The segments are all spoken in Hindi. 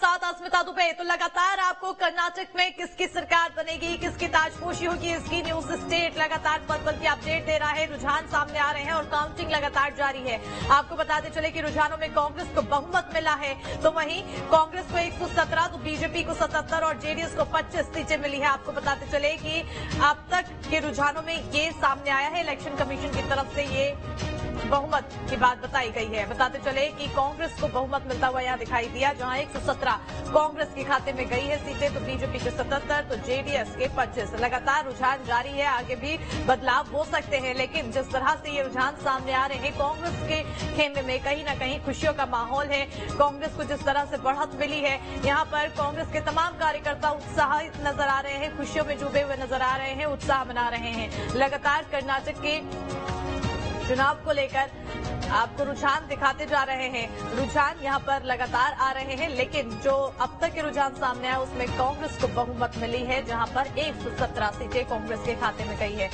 साथ अस्मिता दुबे। तो लगातार आपको कर्नाटक में किसकी सरकार बनेगी, किसकी ताजपोशी होगी, इसकी न्यूज स्टेट लगातार पल की अपडेट दे रहा है। रुझान सामने आ रहे हैं और काउंटिंग लगातार जारी है। आपको बताते चले कि रुझानों में कांग्रेस को बहुमत मिला है, तो वहीं कांग्रेस को 117, तो बीजेपी को 77 और जेडीएस को 25 सीटें मिली है। आपको बताते चले कि अब तक के रुझानों में ये सामने आया है, इलेक्शन कमीशन की तरफ से ये बहुमत की बात बताई गई है। बताते चले कि कांग्रेस को बहुमत मिलता हुआ यहां दिखाई दिया, जहां 117 कांग्रेस के खाते में गई है सीटें, तो बीजेपी के 77 तो जेडीएस के 25। लगातार रुझान जारी है, आगे भी बदलाव हो सकते हैं, लेकिन जिस तरह से ये रुझान सामने आ रहे हैं, कांग्रेस के खेमे में कहीं न कहीं खुशियों का माहौल है। कांग्रेस को जिस तरह से बढ़त मिली है, यहाँ पर कांग्रेस के तमाम कार्यकर्ता उत्साहित नजर आ रहे हैं, खुशियों में डूबे हुए नजर आ रहे हैं, उत्साह मना रहे हैं। लगातार कर्नाटक के चुनाव को लेकर आपको रुझान दिखाते जा रहे हैं। रुझान यहां पर लगातार आ रहे हैं, लेकिन जो अब तक के रुझान सामने आए उसमें कांग्रेस को बहुमत मिली है, जहां पर 117 सीटें कांग्रेस के खाते में गई है।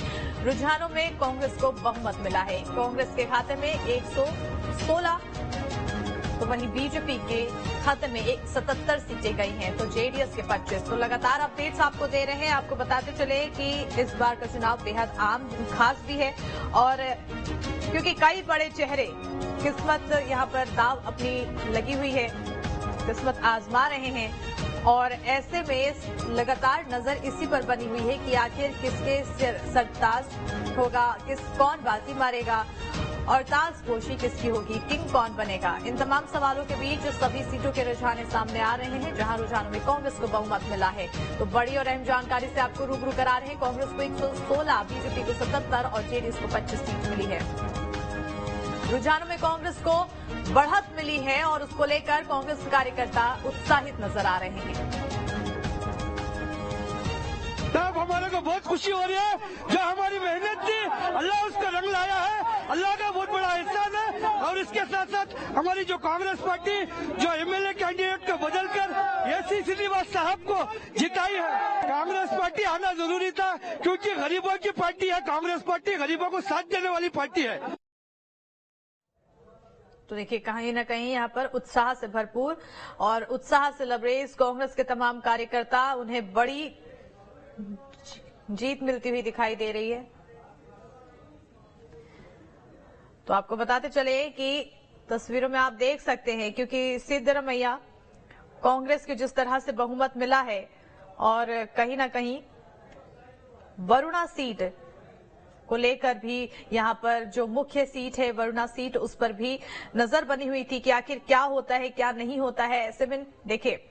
रुझानों में कांग्रेस को बहुमत मिला है, कांग्रेस के खाते में 116, तो वहीं बीजेपी के खाते में 77 सीटें गई हैं, तो जेडीएस के 25। तो लगातार अपडेट्स आपको दे रहे हैं। आपको बताते चले कि इस बार का चुनाव बेहद आम खास भी है, और क्योंकि कई बड़े चेहरे किस्मत यहाँ पर दाव अपनी लगी हुई है, किस्मत आजमा रहे हैं, और ऐसे में लगातार नजर इसी पर बनी हुई है कि आखिर किसके सरताज होगा, कौन बाजी मारेगा और ताजपोशी किसकी होगी, किंग कौन बनेगा। इन तमाम सवालों के बीच सभी सीटों के रुझान सामने आ रहे हैं, जहां रुझानों में कांग्रेस को बहुमत मिला है। तो बड़ी और अहम जानकारी से आपको रूबरू करा रहे हैं। कांग्रेस को 116, बीजेपी को 77 और जेडीएस को 25 सीट मिली है। रुझानों में कांग्रेस को बढ़त मिली है और उसको लेकर कांग्रेस कार्यकर्ता उत्साहित नजर आ रहे हैं। तब हमारे को बहुत खुशी हो रही है, जो हमारी मेहनत थी अल्लाह उसका रंग लाया है, अल्लाह का बहुत बड़ा एहसान है। और इसके साथ साथ हमारी जो कांग्रेस पार्टी जो एमएलए कैंडिडेट को बदलकर एसी श्रीनिवास साहब को जिताई है, कांग्रेस पार्टी आना जरूरी था, क्योंकि गरीबों की पार्टी है कांग्रेस पार्टी, गरीबों को साथ देने वाली पार्टी है। तो देखिए कहीं न कहीं यहाँ पर उत्साह से भरपूर और उत्साह से लबरेज कांग्रेस के तमाम कार्यकर्ता, उन्हें बड़ी जीत मिलती हुई दिखाई दे रही है। तो आपको बताते चले कि तस्वीरों में आप देख सकते हैं, क्योंकि सिद्धरमैया कांग्रेस की जिस तरह से बहुमत मिला है, और कहीं ना कहीं वरुणा सीट को लेकर भी यहां पर जो मुख्य सीट है वरुणा सीट, उस पर भी नजर बनी हुई थी कि आखिर क्या होता है क्या नहीं होता है। ऐसे में देखिए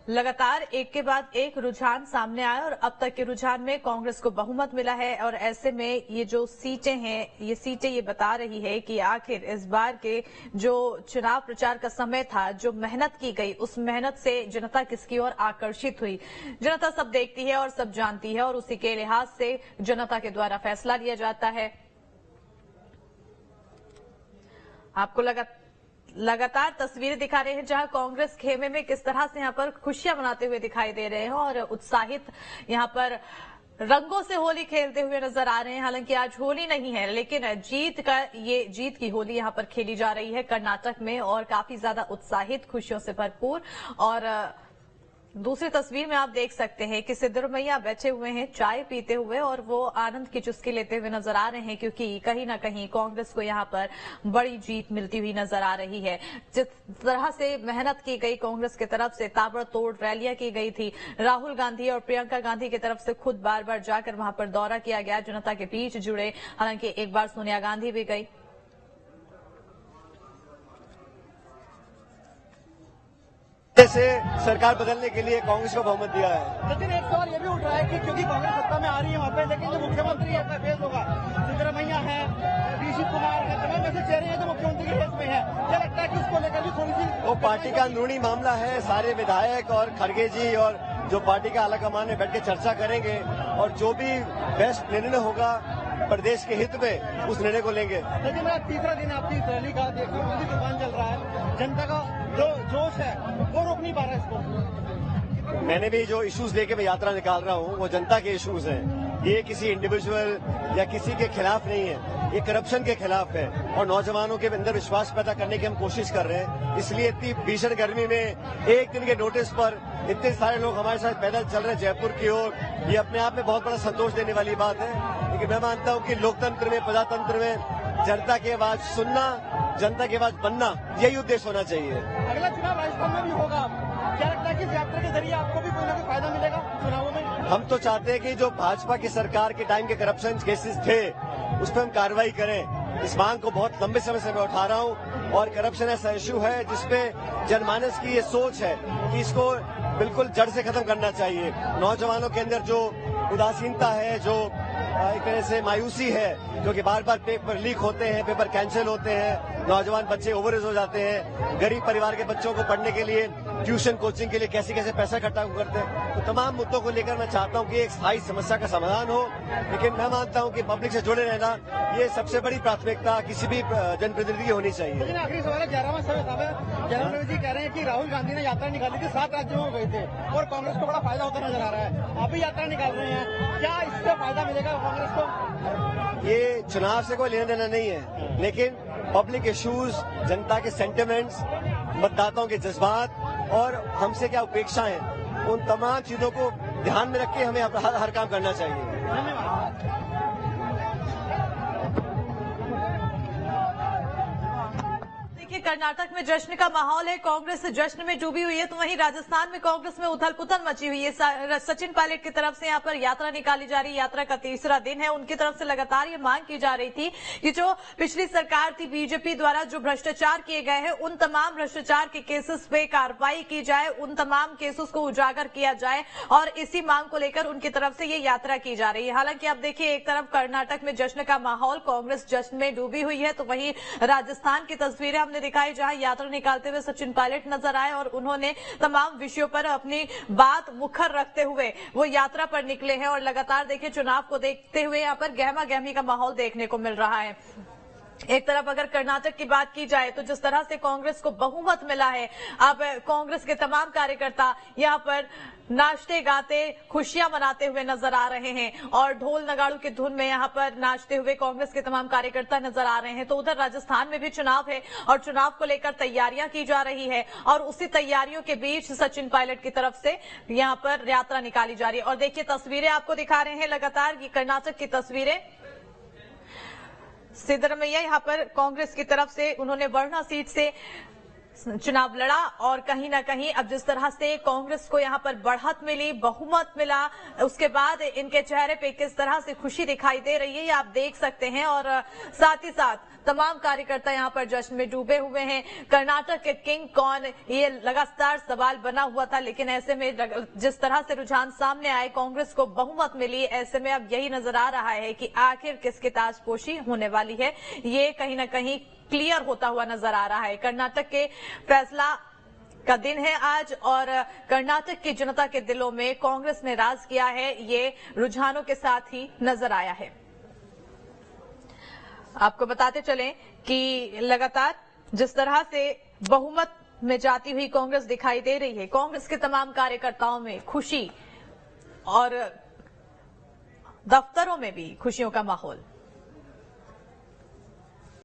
लगातार एक के बाद एक रुझान सामने आया और अब तक के रुझान में कांग्रेस को बहुमत मिला है, और ऐसे में ये जो सीटें हैं, ये सीटें ये बता रही है कि आखिर इस बार के जो चुनाव प्रचार का समय था, जो मेहनत की गई, उस मेहनत से जनता किसकी ओर आकर्षित हुई। जनता सब देखती है और सब जानती है, और उसी के लिहाज से जनता के द्वारा फैसला लिया जाता है। आपको लगातार तस्वीरें दिखा रहे हैं, जहां कांग्रेस खेमे में किस तरह से यहां पर खुशियां मनाते हुए दिखाई दे रहे हैं और उत्साहित यहां पर रंगों से होली खेलते हुए नजर आ रहे हैं। हालांकि आज होली नहीं है, लेकिन जीत की होली यहां पर खेली जा रही है कर्नाटक में, और काफी ज्यादा उत्साहित, खुशियों से भरपूर। और दूसरी तस्वीर में आप देख सकते हैं कि सिद्धरमैया बैठे हुए हैं चाय पीते हुए, और वो आनंद की चुस्की लेते हुए नजर आ रहे हैं, क्योंकि कहीं ना कहीं कांग्रेस को यहां पर बड़ी जीत मिलती हुई नजर आ रही है। जिस तरह से मेहनत की गई कांग्रेस की तरफ से, ताबड़तोड़ रैलियां की गई थी, राहुल गांधी और प्रियंका गांधी की तरफ से खुद बार बार जाकर वहां पर दौरा किया गया, जनता के बीच जुड़े। हालांकि एक बार सोनिया गांधी भी गई। से सरकार बदलने के लिए कांग्रेस को बहुमत दिया है। लेकिन एक सवाल ये भी उठ रहा है कि क्योंकि कांग्रेस सत्ता में आ रही है वहाँ पे, लेकिन जो मुख्यमंत्री है फेस होगा, सिद्धरमैया है, ऋषि कुमार है, तमाम ऐसे चेहरे हैं जो मुख्यमंत्री के फेस में है। क्या लगता है कि उसको लेकर भी थोड़ी सी वो पार्टी का अंदरूनी मामला है, सारे विधायक और खड़गे जी और जो पार्टी का आलाकमान में बैठ के चर्चा करेंगे, और जो भी बेस्ट निर्णय होगा प्रदेश के हित में, उस निर्णय को लेंगे। लेकिन मेरा तीसरा दिन आपकी इस रैली का देख रहा हूँ, तूफान चल रहा है, जनता का जो जोश है वो रोक नहीं पा रहा है इसको। मैंने भी जो इश्यूज लेके मैं यात्रा निकाल रहा हूँ वो जनता के इश्यूज हैं। ये किसी इंडिविजुअल या किसी के खिलाफ नहीं है, ये करप्शन के खिलाफ है। और नौजवानों के अंदर विश्वास पैदा करने की हम कोशिश कर रहे हैं। इसलिए इतनी भीषण गर्मी में एक दिन के नोटिस पर इतने सारे लोग हमारे साथ पैदल चल रहे हैं जयपुर की ओर, ये अपने आप में बहुत बड़ा संतोष देने वाली बात है। लेकिन मैं मानता हूँ कि लोकतंत्र में, प्रजातंत्र में जनता की आवाज सुनना, जनता की आवाज बनना, यही उद्देश्य होना चाहिए। अगला चुनाव राजस्थान में भी होगा, क्या लगता है कि इस यात्रा के जरिए आपको भी कोई ना कोई फायदा मिलेगा चुनावों में? हम तो चाहते हैं कि जो भाजपा की सरकार के टाइम के करप्शन केसेस थे उस पर हम कार्रवाई करें। इस मांग को बहुत लंबे समय से मैं उठा रहा हूं और करप्शन ऐसा इश्यू है जिसपे जनमानस की ये सोच है कि इसको बिल्कुल जड़ से खत्म करना चाहिए। नौजवानों के अंदर जो उदासीनता है, जो एक तरह से मायूसी है, क्योंकि बार बार पेपर लीक होते हैं, पेपर कैंसिल होते हैं, नौजवान बच्चे ओवरएज हो जाते हैं, गरीब परिवार के बच्चों को पढ़ने के लिए, ट्यूशन कोचिंग के लिए कैसे कैसे पैसा इकट्ठा करते हैं। तो तमाम मुद्दों को लेकर मैं चाहता हूं कि एक स्थायी समस्या का समाधान हो। लेकिन मैं मानता हूं कि पब्लिक से जुड़े रहना ये सबसे बड़ी प्राथमिकता किसी भी जनप्रतिनिधि की होनी चाहिए। लेकिन आखिरी सवाल है, 11वां समय साहब जयराम जी कह रहे हैं कि राहुल गांधी ने यात्रा निकाली थी, 7 राज्यों में गए थे और कांग्रेस को बड़ा फायदा होता नजर आ रहा है। आप भी यात्रा निकाल रहे हैं, क्या इससे फायदा मिलेगा कांग्रेस को? ये चुनाव से कोई लेना देना नहीं है, लेकिन पब्लिक इश्यूज, जनता के सेंटिमेंट्स, मतदाताओं के जज्बात और हमसे क्या अपेक्षा है, उन तमाम चीजों को ध्यान में रख के हमें हर काम करना चाहिए। धन्यवाद। कर्नाटक में जश्न का माहौल है, कांग्रेस जश्न में डूबी हुई है, तो वहीं राजस्थान में कांग्रेस में उथल पुथल मची हुई है। सचिन पायलट की तरफ से यहां पर यात्रा निकाली जा रही है, यात्रा का तीसरा दिन है। उनकी तरफ से लगातार ये मांग की जा रही थी कि जो पिछली सरकार थी बीजेपी द्वारा जो भ्रष्टाचार किए गए हैं, उन तमाम भ्रष्टाचार के केसेस पे कार्रवाई की जाए, उन तमाम केसेस को उजागर किया जाए और इसी मांग को लेकर उनकी तरफ से ये यात्रा की जा रही है। हालांकि आप देखिए, एक तरफ कर्नाटक में जश्न का माहौल, कांग्रेस जश्न में डूबी हुई है, तो वहीं राजस्थान की तस्वीरें हमने दिखाई जहां यात्रा निकालते हुए सचिन पायलट नजर आए और उन्होंने तमाम विषयों पर अपनी बात मुखर रखते हुए वो यात्रा पर निकले हैं। और लगातार देखिए, चुनाव को देखते हुए यहाँ पर गहमा गहमी का माहौल देखने को मिल रहा है। एक तरफ अगर कर्नाटक की बात की जाए तो जिस तरह से कांग्रेस को बहुमत मिला है, अब कांग्रेस के तमाम कार्यकर्ता यहाँ पर नाचते गाते खुशियां मनाते हुए नजर आ रहे हैं और ढोल नगाड़ों की धुन में यहाँ पर नाचते हुए कांग्रेस के तमाम कार्यकर्ता नजर आ रहे हैं। तो उधर राजस्थान में भी चुनाव है और चुनाव को लेकर तैयारियां की जा रही है और उसी तैयारियों के बीच सचिन पायलट की तरफ से यहाँ पर यात्रा निकाली जा रही है। और देखिए, तस्वीरें आपको दिखा रहे हैं लगातार, ये कर्नाटक की तस्वीरें। सिद्धरमैया यहाँ पर कांग्रेस की तरफ से उन्होंने वर्णा सीट से चुनाव लड़ा और कहीं ना कहीं अब जिस तरह से कांग्रेस को यहाँ पर बढ़त मिली, बहुमत मिला, उसके बाद इनके चेहरे पे किस तरह से खुशी दिखाई दे रही है ये आप देख सकते हैं। और साथ ही साथ तमाम कार्यकर्ता यहाँ पर जश्न में डूबे हुए हैं। कर्नाटक के किंग कौन, ये लगातार सवाल बना हुआ था, लेकिन ऐसे में जिस तरह से रुझान सामने आए, कांग्रेस को बहुमत मिली, ऐसे में अब यही नजर आ रहा है कि आखिर किसकी ताजपोशी होने वाली है, ये कहीं ना कहीं क्लियर होता हुआ नजर आ रहा है। कर्नाटक के फैसला का दिन है आज और कर्नाटक की जनता के दिलों में कांग्रेस ने राज किया है, ये रुझानों के साथ ही नजर आया है। आपको बताते चलें कि लगातार जिस तरह से बहुमत में जाती हुई कांग्रेस दिखाई दे रही है, कांग्रेस के तमाम कार्यकर्ताओं में खुशी और दफ्तरों में भी खुशियों का माहौल।